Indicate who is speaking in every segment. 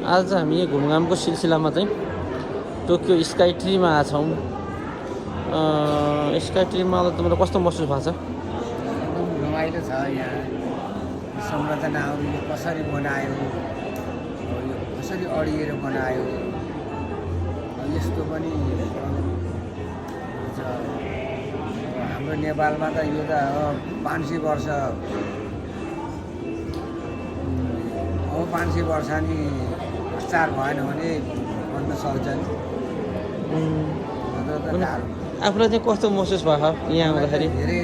Speaker 1: आज हामी घुमघामको सिलसिलामा चाहिँ टोकियो स्काई ट्रीमा आएको छौँ। स्काई ट्रीमा आउँदा तपाईँलाई कस्तो महसुस भएको छ?
Speaker 2: एकदम रमाइलो छ। यहाँ संरचनाहरू कसरी बनायो, यो कसरी अडिएर बनायो, यस्तो पनि छ। हाम्रो नेपालमा त यो त 500 वर्ष 500 वर्ष नि प्रचार भएन भने भन्न सक्छ नि।
Speaker 1: आफूलाई चाहिँ कस्तो महसुस भयो यहाँ आउँदाखेरि?
Speaker 2: धेरै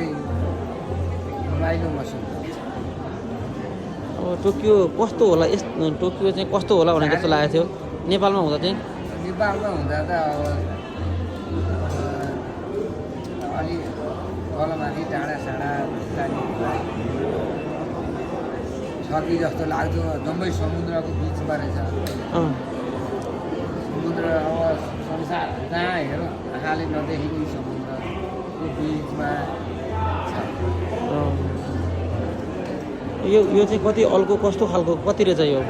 Speaker 2: रमाइलो महसुस हुन्छ।
Speaker 1: अब टोकियो कस्तो होला, टोकियो चाहिँ कस्तो होला भनेर जस्तो लागेको थियो नेपालमा हुँदा चाहिँ?
Speaker 2: नेपालमा हुँदा त अब अलि तलमाथि डाँडासाँडा छ कि जस्तो लाग्थ्यो। जम्मै समुद्रको बिचमा रहेछ। समुद्र अब संसार जहाँ हेर आँखाले नदेखेको समुद्रको बिचमा छ।
Speaker 1: यो चाहिँ कति अल्को कस्तो खालको कति रहेछ यो?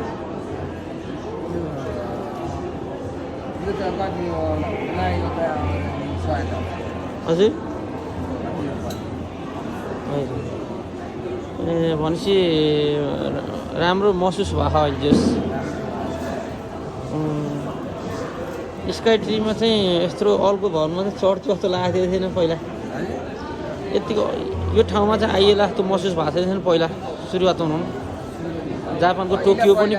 Speaker 2: यो त कति हो बनाएको त 100
Speaker 1: हजुर ए भनेपछि राम्रो महसुस भएको अहिले। स्काई ट्रीमा चाहिँ यत्रो अल्को भवनमा चाहिँ चढ्छु जस्तो लागेको थिएन पहिला। यतिको यो ठाउँमा चाहिँ आइएला जस्तो महसुस भएको थिएन पहिला सुरुवात हुनु। जापानको टोकियो पनि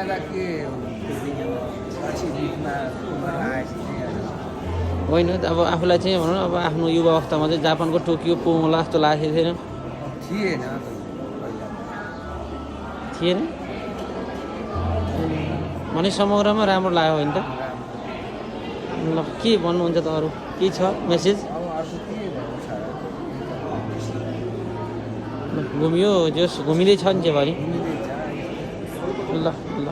Speaker 1: होइन, अब आफूलाई चाहिँ भनौँ न, अब आफ्नो युवा अवस्थामा चाहिँ जापानको टोकियो पुगौँला जस्तो लागेको थिएन? थिएन भने समग्रमा राम्रो लाग्यो होइन त? ल के भन्नुहुन्छ त, अरू के छ मेसेज? घुमियो जस घुमिँदै छ नि चाहिँ भरि। ल ल